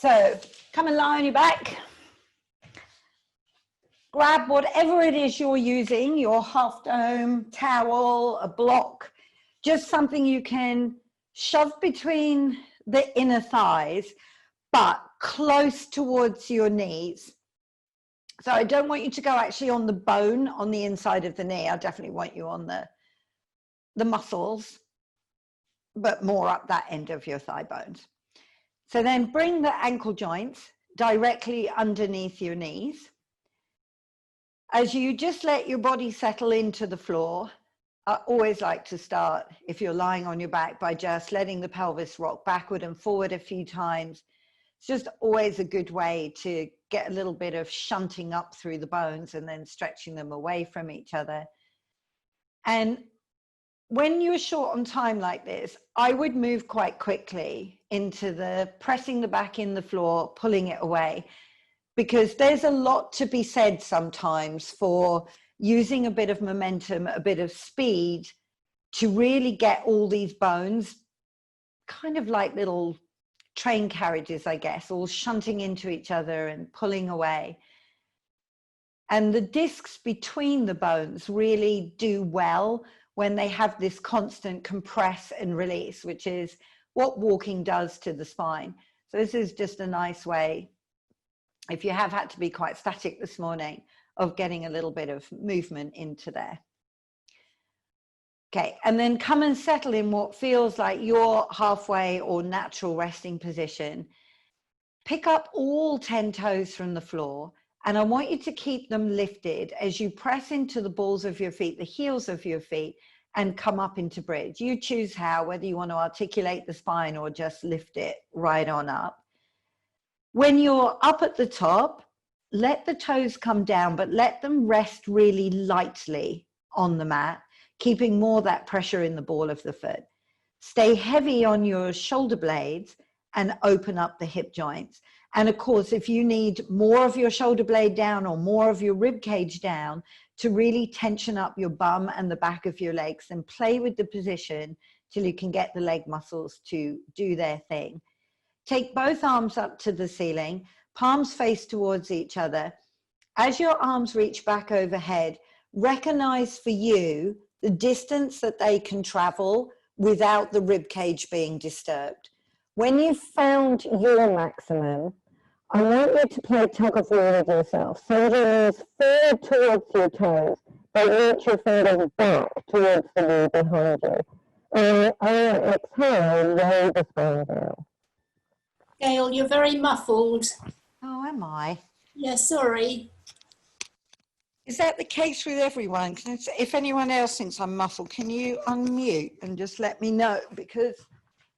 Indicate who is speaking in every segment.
Speaker 1: so come and lie on your back. Grab whatever it is you're using, your half dome, towel, a block, just something you can shove between the inner thighs, but close towards your knees. So I don't want you to go actually on the bone on the inside of the knee. I definitely want you on the muscles, but more up that end of your thigh bones. So then bring the ankle joints directly underneath your knees. As you just let your body settle into the floor, I always like to start, if you're lying on your back, by just letting the pelvis rock backward and forward a few times. It's just always a good way to get a little bit of shunting up through the bones and then stretching them away from each other. And when you're short on time like this, I would move quite quickly into the pressing the back in the floor, pulling it away, because there's a lot to be said sometimes for using a bit of momentum, a bit of speed to really get all these bones kind of like little train carriages, I guess, all shunting into each other and pulling away. And the discs between the bones really do well when they have this constant compress and release, which is what walking does to the spine. So this is just a nice way, if you have had to be quite static this morning, of getting a little bit of movement into there. Okay, and then come and settle in what feels like your halfway or natural resting position. Pick up all 10 toes from the floor, and I want you to keep them lifted as you press into the balls of your feet, the heels of your feet, and come up into bridge. You choose how, whether you want to articulate the spine or just lift it right on up. When you're up at the top, let the toes come down, but let them rest really lightly on the mat, keeping more of that pressure in the ball of the foot. Stay heavy on your shoulder blades and open up the hip joints. And of course, if you need more of your shoulder blade down or more of your rib cage down to really tension up your bum and the back of your legs, and play with the position till you can get the leg muscles to do their thing. Take both arms up to the ceiling, palms face towards each other. As your arms reach back overhead, recognize for you the distance that they can travel without the rib cage being disturbed. When you've found your maximum, I want you to play tug of war with yourself. Send your knees forward towards your toes, but reach your fingers back towards the knee behind you. And on your exhale, roll the spine down.
Speaker 2: Gail, you're very muffled.
Speaker 1: Oh, am I?
Speaker 2: Yeah, sorry.
Speaker 1: Is that the case with everyone? If anyone else thinks I'm muffled, can you unmute and just let me know? Because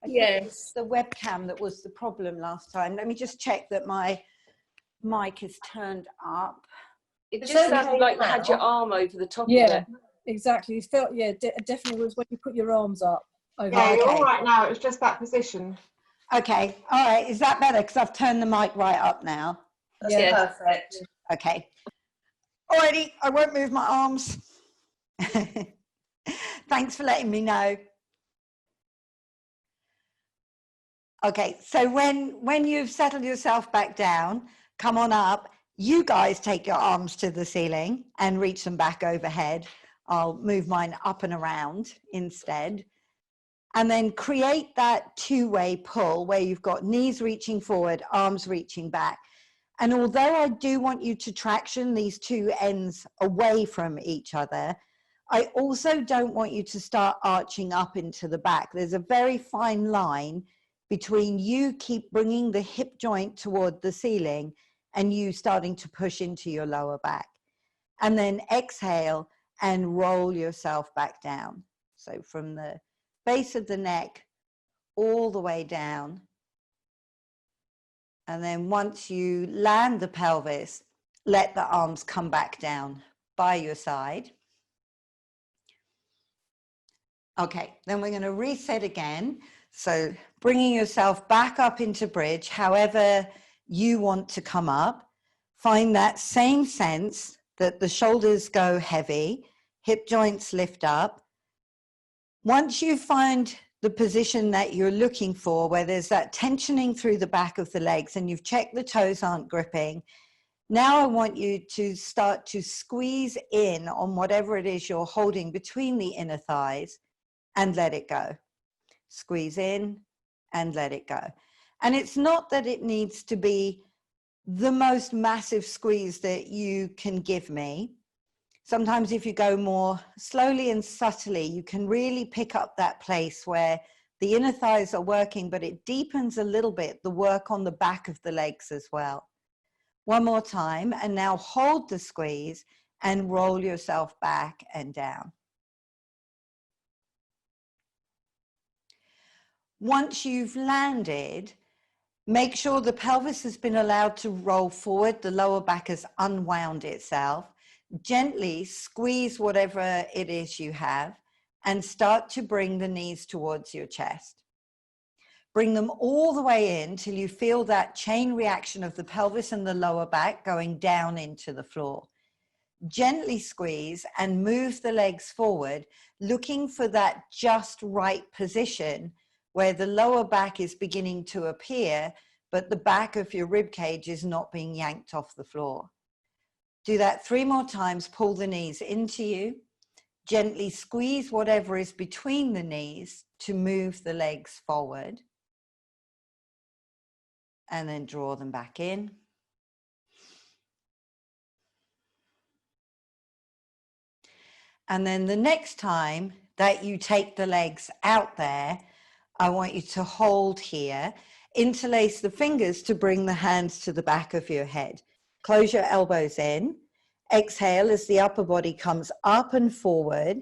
Speaker 1: I think it's the webcam that was the problem last time. Let me just check that my mic is turned up.
Speaker 3: It just sounded like you had your arm over the top of it.
Speaker 4: Exactly. You felt, definitely was when you put your arms up.
Speaker 5: Yeah, you're all right now. It was just that position.
Speaker 1: Okay. All right. Is that better? Because I've turned the mic right up now.
Speaker 3: That's perfect.
Speaker 1: Okay. Alrighty. I won't move my arms. Thanks for letting me know. Okay. So when you've settled yourself back down, come on up. You guys take your arms to the ceiling and reach them back overhead. I'll move mine up and around instead. And then create that two-way pull where you've got knees reaching forward, arms reaching back. And although I do want you to traction these two ends away from each other, I also don't want you to start arching up into the back. There's a very fine line between you keep bringing the hip joint toward the ceiling and you starting to push into your lower back. And then exhale and roll yourself back down. So from the base of the neck all the way down. And then once you land the pelvis, let the arms come back down by your side. Okay, then we're going to reset again. So bringing yourself back up into bridge, however you want to come up. Find that same sense that the shoulders go heavy, hip joints lift up. Once you find the position that you're looking for, where there's that tensioning through the back of the legs and you've checked the toes aren't gripping. Now I want you to start to squeeze in on whatever it is you're holding between the inner thighs and let it go. Squeeze in and let it go. And it's not that it needs to be the most massive squeeze that you can give me. Sometimes if you go more slowly and subtly, you can really pick up that place where the inner thighs are working, but it deepens a little bit the work on the back of the legs as well. One more time, and now hold the squeeze and roll yourself back and down. Once you've landed, make sure the pelvis has been allowed to roll forward, the lower back has unwound itself. Gently squeeze whatever it is you have and start to bring the knees towards your chest. Bring them all the way in till you feel that chain reaction of the pelvis and the lower back going down into the floor. Gently squeeze and move the legs forward, looking for that just right position where the lower back is beginning to appear, but the back of your rib cage is not being yanked off the floor. Do that 3 more times. Pull the knees into you. Gently squeeze whatever is between the knees to move the legs forward. And then draw them back in. And then the next time that you take the legs out there, I want you to hold here. Interlace the fingers to bring the hands to the back of your head. Close your elbows in. Exhale as the upper body comes up and forward.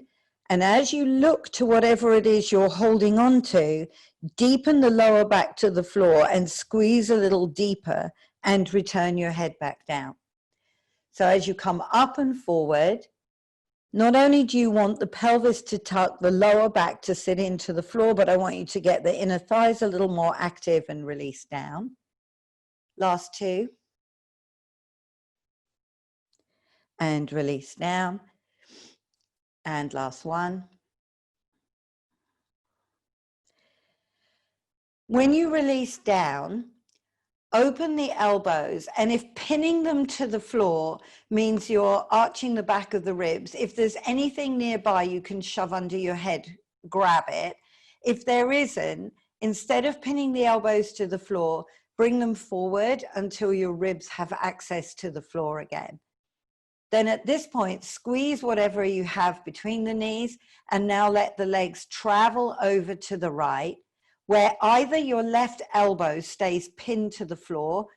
Speaker 1: And as you look to whatever it is you're holding on to, deepen the lower back to the floor and squeeze a little deeper and return your head back down. So as you come up and forward, not only do you want the pelvis to tuck, the lower back to sit into the floor, but I want you to get the inner thighs a little more active and release down. Last 2. And release down. And last 1. When you release down, open the elbows, and if pinning them to the floor means you're arching the back of the ribs, if there's anything nearby you can shove under your head, grab it. If there isn't, instead of pinning the elbows to the floor, bring them forward until your ribs have access to the floor again. Then at this point, squeeze whatever you have between the knees and now let the legs travel over to the right, where either your left elbow stays pinned to the floor,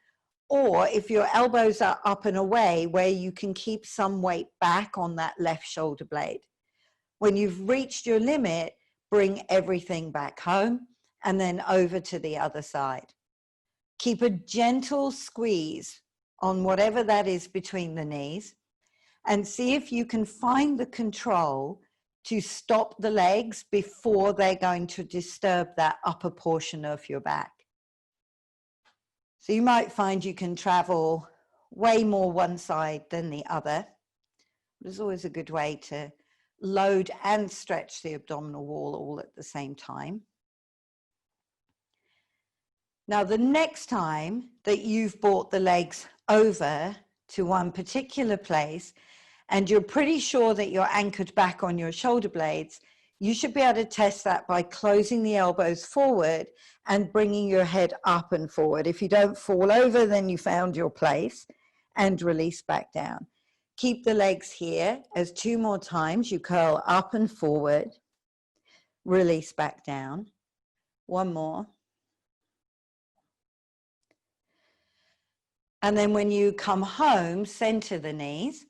Speaker 1: or if your elbows are up and away, where you can keep some weight back on that left shoulder blade. When you've reached your limit, bring everything back home and then over to the other side. Keep a gentle squeeze on whatever that is between the knees and see if you can find the control to stop the legs before they're going to disturb that upper portion of your back. So you might find you can travel way more one side than the other. There's always a good way to load and stretch the abdominal wall all at the same time. Now, the next time that you've brought the legs over to one particular place and you're pretty sure that you're anchored back on your shoulder blades, you should be able to test that by closing the elbows forward and bringing your head up and forward. If you don't fall over, then you found your place, and release back down. Keep the legs here as 2 more times. You curl up and forward, release back down. 1 more. And then when you come home, center the knees.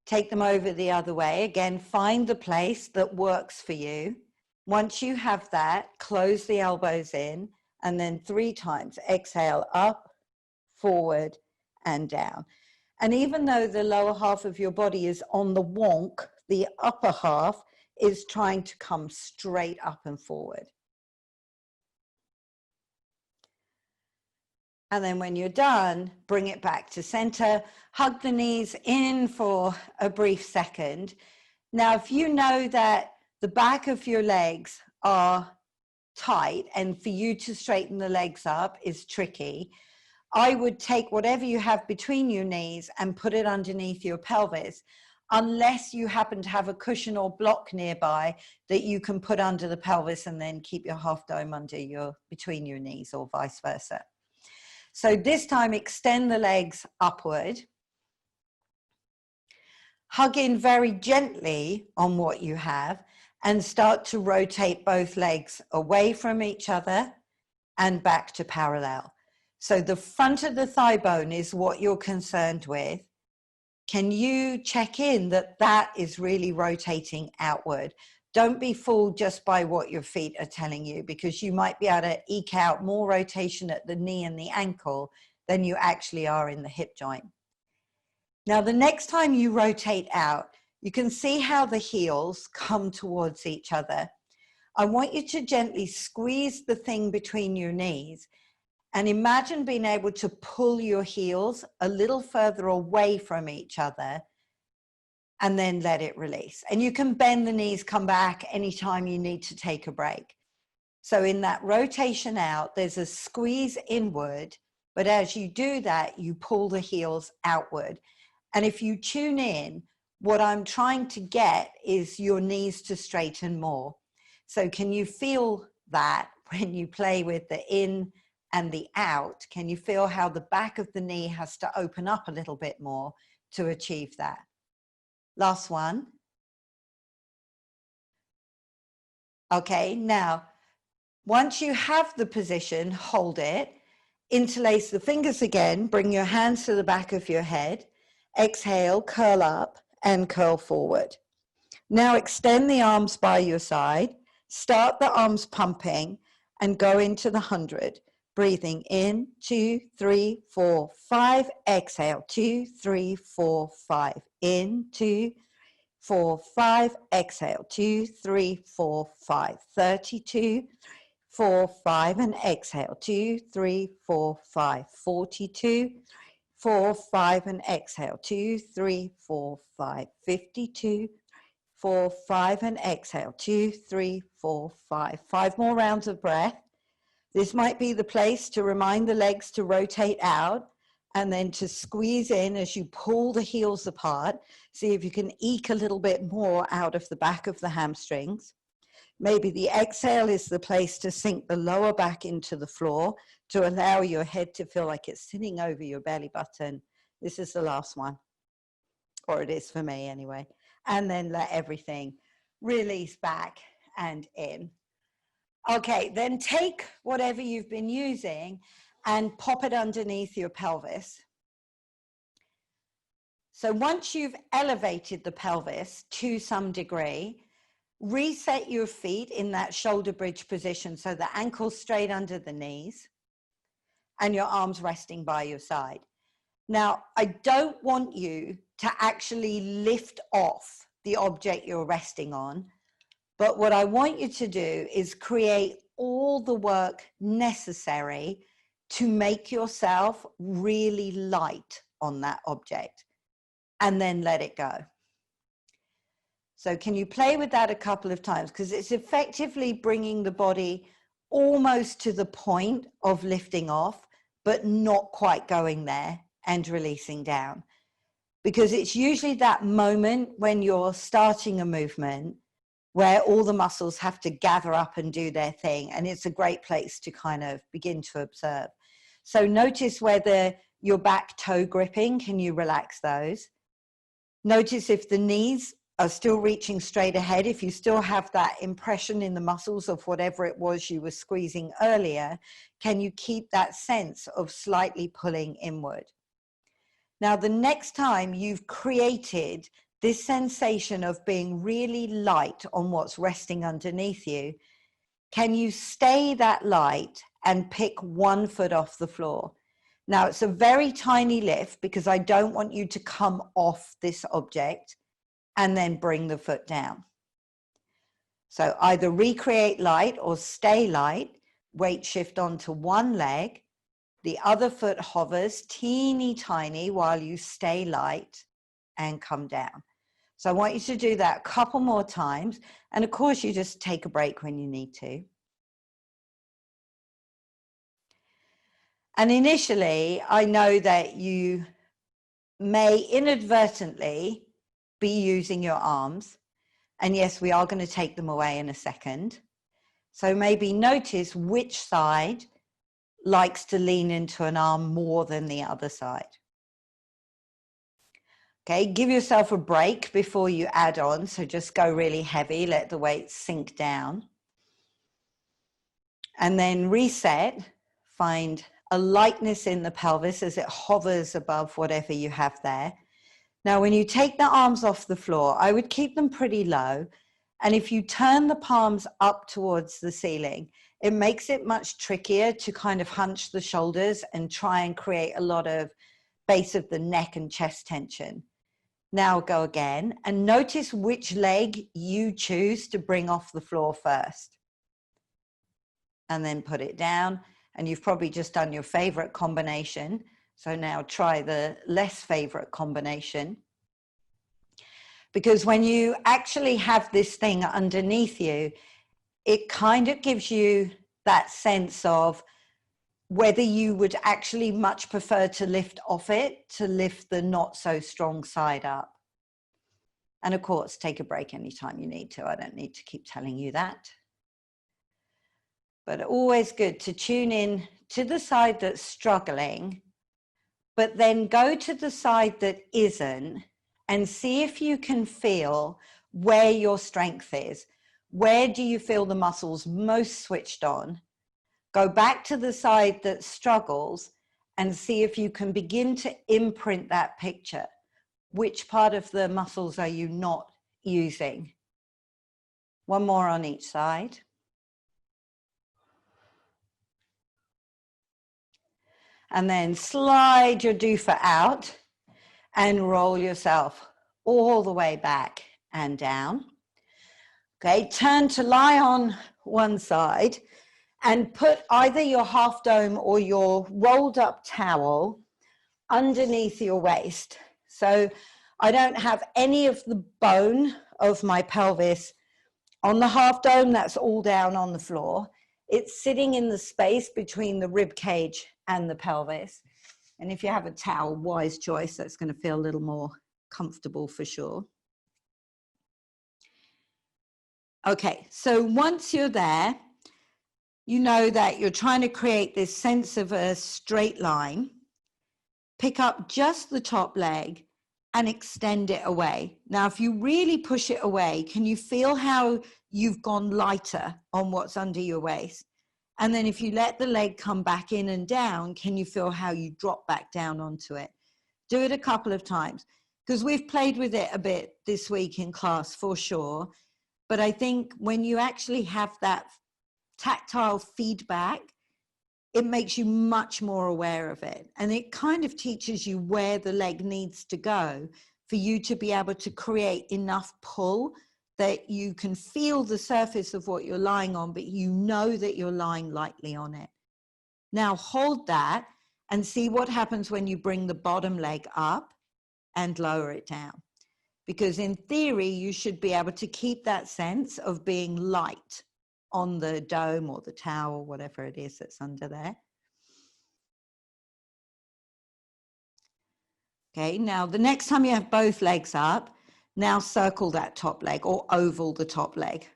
Speaker 1: Take them over the other way. Again, find the place that works for you. Once you have that, close the elbows in, and then 3 times. Exhale, up, forward, and down. And even though the lower half of your body is on the wonk, the upper half is trying to come straight up and forward. And then when you're done, bring it back to center. Hug the knees in for a brief second. Now, if you know that the back of your legs are tight and for you to straighten the legs up is tricky, I would take whatever you have between your knees and put it underneath your pelvis, unless you happen to have a cushion or block nearby that you can put under the pelvis and then keep your half dome between your knees, or vice versa. So this time, extend the legs upward. Hug in very gently on what you have and start to rotate both legs away from each other and back to parallel. So the front of the thigh bone is what you're concerned with. Can you check in that that is really rotating outward? Don't be fooled just by what your feet are telling you, because you might be able to eke out more rotation at the knee and the ankle than you actually are in the hip joint. Now, the next time you rotate out, you can see how the heels come towards each other. I want you to gently squeeze the thing between your knees and imagine being able to pull your heels a little further away from each other and then let it release. And you can bend the knees, come back anytime you need to take a break. So in that rotation out, there's a squeeze inward, but as you do that, you pull the heels outward. And if you tune in, what I'm trying to get is your knees to straighten more. So can you feel that when you play with the in and the out? Can you feel how the back of the knee has to open up a little bit more to achieve that? Last one. Okay, now, once you have the position, hold it, interlace the fingers again, bring your hands to the back of your head, exhale, curl up and curl forward. Now extend the arms by your side, start the arms pumping and go into the 100. Breathing in, 2, 3, 4, 5. Exhale, 2, 3, 4, 5. In, 2, 4, 5. Exhale, 2, 3, 4, 5. 32, 4, 5. And exhale, 2, 3, 4, 5. 42, 4, 5. And exhale, 2, 3, 4, 5. 52, 4, 5. And exhale, 2, 3, 4, 5. 5 more rounds of breath. This might be the place to remind the legs to rotate out and then to squeeze in as you pull the heels apart. See if you can eke a little bit more out of the back of the hamstrings. Maybe the exhale is the place to sink the lower back into the floor to allow your head to feel like it's sitting over your belly button. This is the last one, or it is for me anyway. And then let everything release back and in. Okay, then take whatever you've been using and pop it underneath your pelvis. So once you've elevated the pelvis to some degree, reset your feet in that shoulder bridge position so the ankles straight under the knees and your arms resting by your side. Now, I don't want you to actually lift off the object you're resting on. But what I want you to do is create all the work necessary to make yourself really light on that object and then let it go. So can you play with that a couple of times? Because it's effectively bringing the body almost to the point of lifting off, but not quite going there and releasing down. Because it's usually that moment when you're starting a movement where all the muscles have to gather up and do their thing. And it's a great place to kind of begin to observe. So notice whether your back toe gripping, can you relax those? Notice if the knees are still reaching straight ahead, if you still have that impression in the muscles of whatever it was you were squeezing earlier, can you keep that sense of slightly pulling inward? Now, the next time you've created this sensation of being really light on what's resting underneath you, can you stay that light and pick one foot off the floor? Now, it's a very tiny lift because I don't want you to come off this object and then bring the foot down. So either recreate light or stay light, weight shift onto one leg, the other foot hovers teeny tiny while you stay light and come down. So I want you to do that a couple more times. And of course, you just take a break when you need to. And initially, I know that you may inadvertently be using your arms. And yes, we are going to take them away in a second. So maybe notice which side likes to lean into an arm more than the other side. Okay, give yourself a break before you add on. So just go really heavy, let the weight sink down. And then reset, find a lightness in the pelvis as it hovers above whatever you have there. Now, when you take the arms off the floor, I would keep them pretty low. And if you turn the palms up towards the ceiling, it makes it much trickier to kind of hunch the shoulders and try and create a lot of base of the neck and chest tension. Now go again and notice which leg you choose to bring off the floor first. And then put it down. And you've probably just done your favorite combination. So now try the less favorite combination. Because when you actually have this thing underneath you, it kind of gives you that sense of whether you would actually much prefer to lift off it, to lift the not so strong side up. And of course, take a break anytime you need to. I don't need to keep telling you that. But always good to tune in to the side that's struggling, but then go to the side that isn't and see if you can feel where your strength is. Where do you feel the muscles most switched on? Go back to the side that struggles and see if you can begin to imprint that picture. Which part of the muscles are you not using? One more on each side. And then slide your doofah out and roll yourself all the way back and down. Okay, turn to lie on one side and put either your half dome or your rolled up towel underneath your waist. So I don't have any of the bone of my pelvis on the half dome, that's all down on the floor. It's sitting in the space between the rib cage and the pelvis. And if you have a towel, wise choice, that's going to feel a little more comfortable for sure. Okay, so once you're there, you know that you're trying to create this sense of a straight line. Pick up just the top leg and extend it away. Now, if you really push it away, can you feel how you've gone lighter on what's under your waist? And then if you let the leg come back in and down, can you feel how you drop back down onto it? Do it a couple of times, because we've played with it a bit this week in class for sure. But I think when you actually have that tactile feedback, it makes you much more aware of it. And it kind of teaches you where the leg needs to go for you to be able to create enough pull that you can feel the surface of what you're lying on, but you know that you're lying lightly on it. Now hold that and see what happens when you bring the bottom leg up and lower it down. Because in theory, you should be able to keep that sense of being light on the dome or the towel, whatever it is that's under there. Okay, now the next time you have both legs up, now circle that top leg or oval the top leg.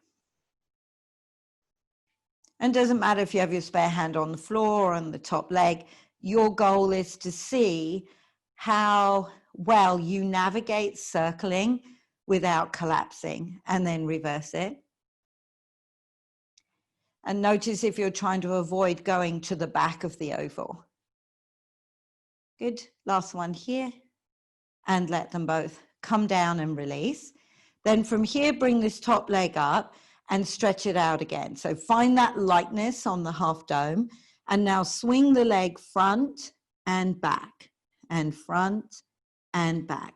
Speaker 1: And it doesn't matter if you have your spare hand on the floor or on the top leg, your goal is to see how well you navigate circling without collapsing, and then reverse it. And notice if you're trying to avoid going to the back of the oval. Good, last one here. And let them both come down and release. Then from here, bring this top leg up and stretch it out again. So find that lightness on the half dome. And now swing the leg front and back, and front and back.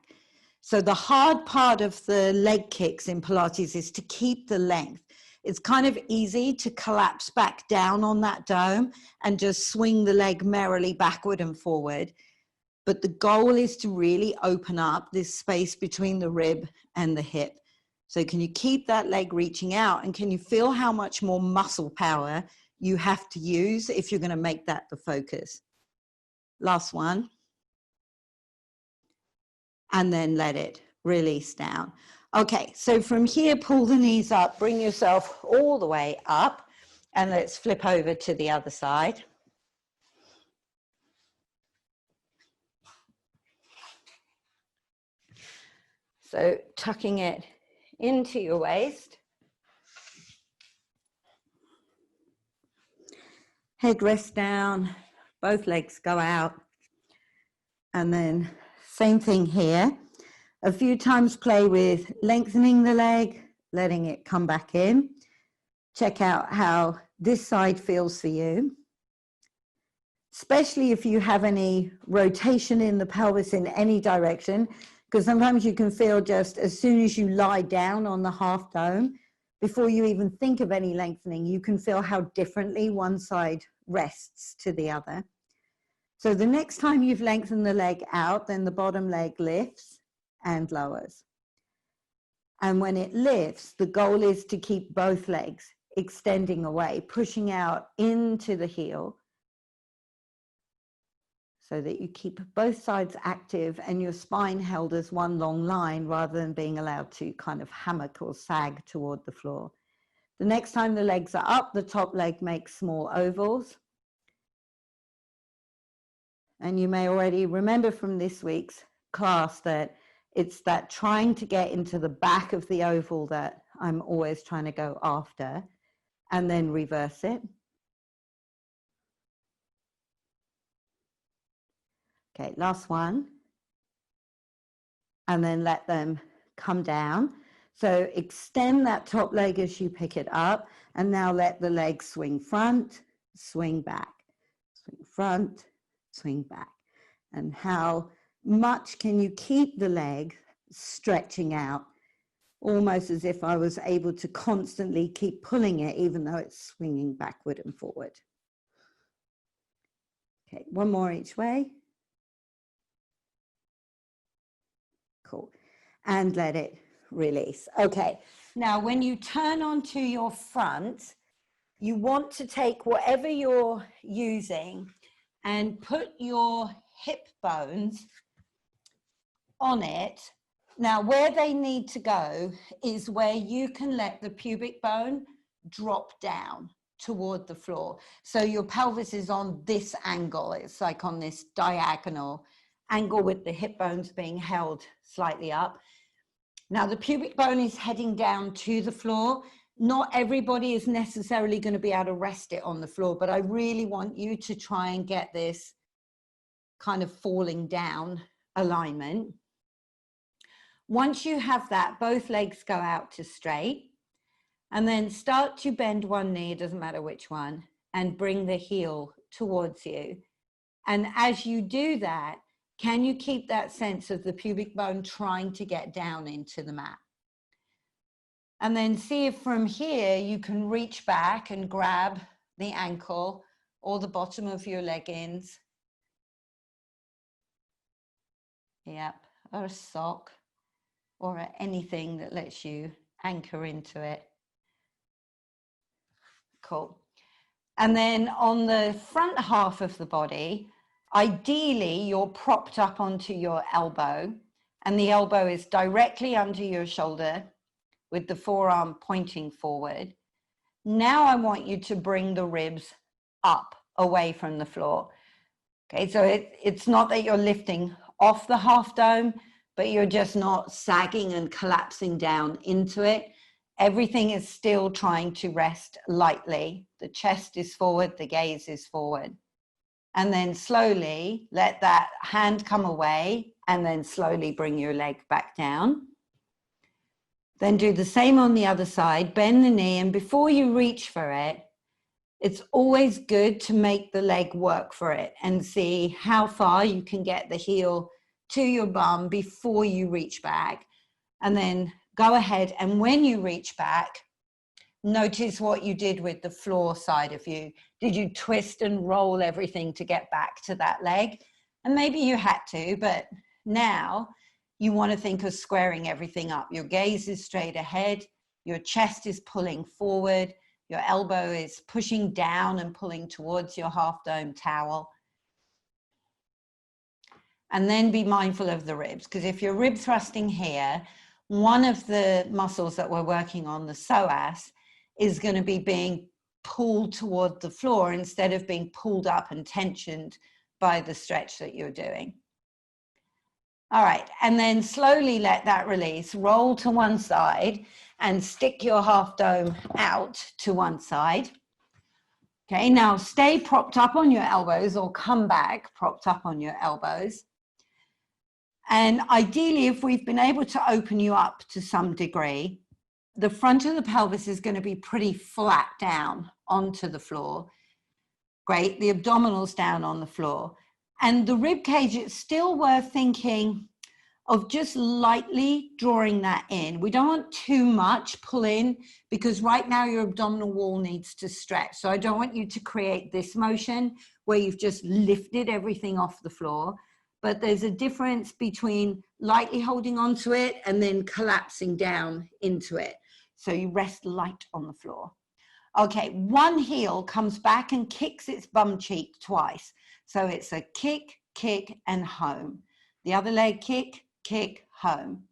Speaker 1: So the hard part of the leg kicks in Pilates is to keep the length. It's kind of easy to collapse back down on that dome and just swing the leg merrily backward and forward. But the goal is to really open up this space between the rib and the hip. So can you keep that leg reaching out, and can you feel how much more muscle power you have to use if you're going to make that the focus? last one. And then let it release down. Okay, so from here, pull the knees up, bring yourself all the way up, and let's flip over to the other side. So tucking it into your waist. Head rests down, both legs go out. And then same thing here. A few times play with lengthening the leg, letting it come back in. Check out how this side feels for you. Especially if you have any rotation in the pelvis in any direction, because sometimes you can feel just as soon as you lie down on the half dome, before you even think of any lengthening, you can feel how differently one side rests to the other. So the next time you've lengthened the leg out, then the bottom leg lifts and lowers. And when it lifts, the goal is to keep both legs extending away, pushing out into the heel, so that you keep both sides active and your spine held as one long line rather than being allowed to kind of hammock or sag toward the floor. The next time the legs are up, the top leg makes small ovals. And you may already remember from this week's class that it's that trying to get into the back of the oval that I'm always trying to go after, and then reverse it. Okay, last one. And then let them come down. So extend that top leg as you pick it up, and now let the leg swing front, swing back, swing front, swing back. And how much can you keep the leg stretching out, almost as if I was able to constantly keep pulling it, even though it's swinging backward and forward. Okay, one more each way. Cool. And let it release. Okay, now when you turn onto your front, you want to take whatever you're using and put your hip bones on it. Now, where they need to go is where you can let the pubic bone drop down toward the floor. So your pelvis is on this angle. It's like on this diagonal angle with the hip bones being held slightly up. Now, the pubic bone is heading down to the floor. Not everybody is necessarily going to be able to rest it on the floor, but I really want you to try and get this kind of falling down alignment. Once you have that, both legs go out to straight, and then start to bend one knee, it doesn't matter which one, and bring the heel towards you. And as you do that, can you keep that sense of the pubic bone trying to get down into the mat? And then see if from here you can reach back and grab the ankle or the bottom of your leggings. Yep, or a sock or anything that lets you anchor into it. Cool. And then on the front half of the body, ideally you're propped up onto your elbow, and the elbow is directly under your shoulder with the forearm pointing forward. Now I want you to bring the ribs up away from the floor. Okay, so it's not that you're lifting off the half dome, but you're just not sagging and collapsing down into it. Everything is still trying to rest lightly. The chest is forward, the gaze is forward. And then slowly let that hand come away, and then slowly bring your leg back down. Then do the same on the other side, bend the knee, and before you reach for it, it's always good to make the leg work for it and see how far you can get the heel to your bum before you reach back. And then go ahead, and when you reach back, notice what you did with the floor side of you. Did you twist and roll everything to get back to that leg? And maybe you had to, but now you want to think of squaring everything up. Your gaze is straight ahead, your chest is pulling forward, your elbow is pushing down and pulling towards your half dome towel. And then be mindful of the ribs, because if you're rib thrusting here, one of the muscles that we're working on, the psoas, is going to be being pulled toward the floor instead of being pulled up and tensioned by the stretch that you're doing. All right, and then slowly let that release, roll to one side and stick your half dome out to one side. Okay, now stay propped up on your elbows or come back propped up on your elbows. And ideally, if we've been able to open you up to some degree, the front of the pelvis is going to be pretty flat down onto the floor. Great, the abdominals down on the floor. And the rib cage, it's still worth thinking of just lightly drawing that in. We don't want too much pull in because right now your abdominal wall needs to stretch. So I don't want you to create this motion where you've just lifted everything off the floor. But there's a difference between lightly holding onto it and then collapsing down into it. So you rest light on the floor. Okay, one heel comes back and kicks its bum cheek twice. So it's a kick, kick, and home. The other leg, kick, kick, home.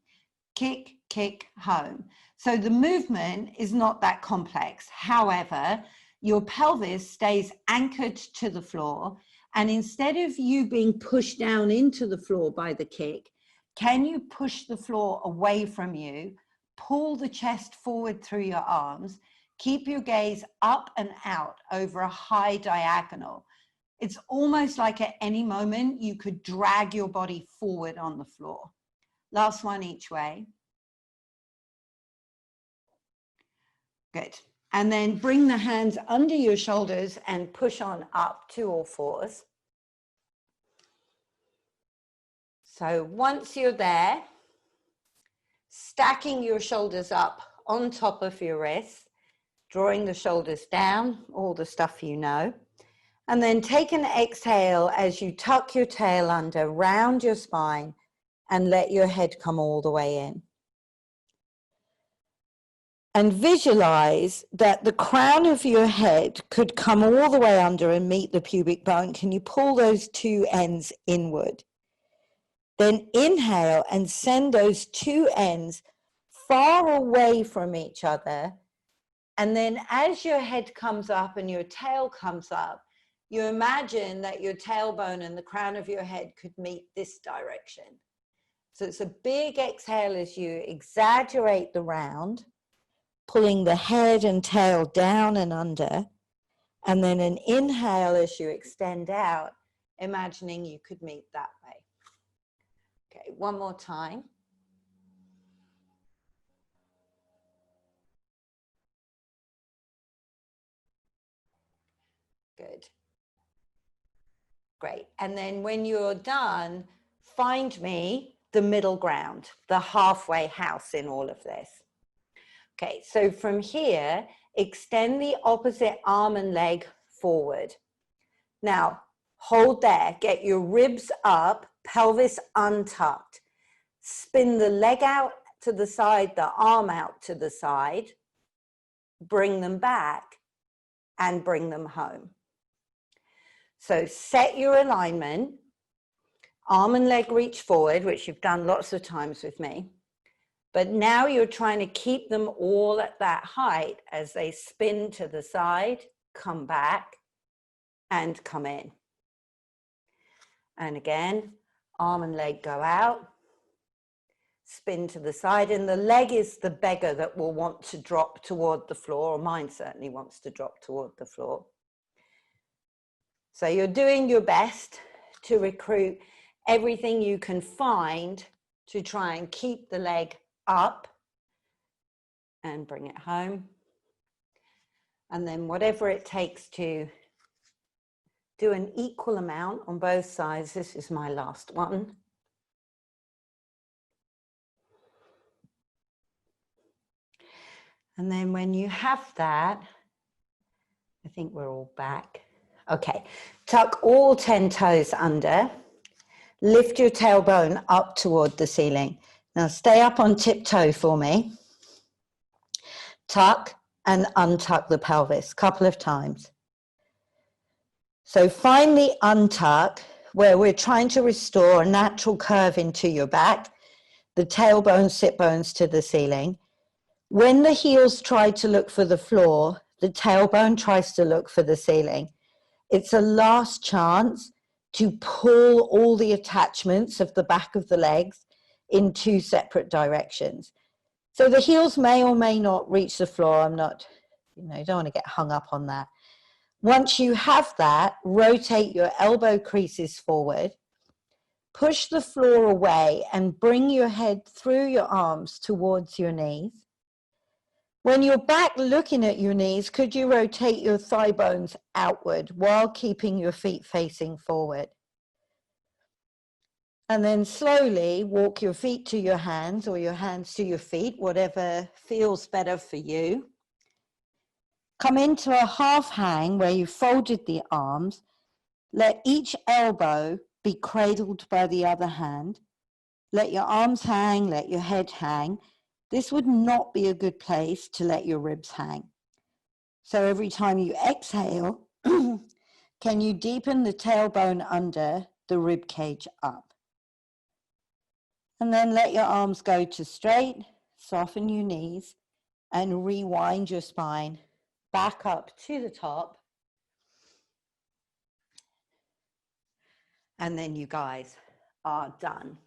Speaker 1: Kick, kick, home. So the movement is not that complex. However, your pelvis stays anchored to the floor. And instead of you being pushed down into the floor by the kick, can you push the floor away from you, pull the chest forward through your arms, keep your gaze up and out over a high diagonal. It's almost like at any moment you could drag your body forward on the floor. Last one each way. Good. And then bring the hands under your shoulders and push on up to all fours. So once you're there, stacking your shoulders up on top of your wrists, drawing the shoulders down, all the stuff you know. And then take an exhale as you tuck your tail under, round your spine, and let your head come all the way in. And visualize that the crown of your head could come all the way under and meet the pubic bone. Can you pull those two ends inward? Then inhale and send those two ends far away from each other. And then as your head comes up and your tail comes up, you imagine that your tailbone and the crown of your head could meet this direction. So it's a big exhale as you exaggerate the round, pulling the head and tail down and under, and then an inhale as you extend out, imagining you could meet that way. Okay, one more time. Good. Great. And then when you're done, find me the middle ground, the halfway house in all of this. Okay, so from here, extend the opposite arm and leg forward. Now, hold there, get your ribs up, pelvis untucked. Spin the leg out to the side, the arm out to the side. Bring them back and bring them home. So set your alignment, arm and leg reach forward, which you've done lots of times with me. But now you're trying to keep them all at that height as they spin to the side, come back, and come in. And again, arm and leg go out, spin to the side, and the leg is the beggar that will want to drop toward the floor, or mine certainly wants to drop toward the floor. So you're doing your best to recruit everything you can find to try and keep the leg up and bring it home. And then whatever it takes to do an equal amount on both sides. This is my last one. And then when you have that, I think we're all back. Okay, tuck all 10 toes under. Lift your tailbone up toward the ceiling. Now stay up on tiptoe for me. Tuck and untuck the pelvis a couple of times. So find the untuck where we're trying to restore a natural curve into your back, the tailbone, sit bones to the ceiling. When the heels try to look for the floor, the tailbone tries to look for the ceiling. It's a last chance to pull all the attachments of the back of the legs in two separate directions. So the heels may or may not reach the floor. I'm not, you don't want to get hung up on that. Once you have that, rotate your elbow creases forward, push the floor away and bring your head through your arms towards your knees. When you're back looking at your knees, could you rotate your thigh bones outward while keeping your feet facing forward? And then slowly walk your feet to your hands or your hands to your feet, whatever feels better for you. Come into a half hang where you folded the arms. Let each elbow be cradled by the other hand. Let your arms hang, let your head hang. This would not be a good place to let your ribs hang. So every time you exhale, can you deepen the tailbone under, the rib cage up? And then let your arms go to straight, soften your knees, and rewind your spine back up to the top. And then you guys are done.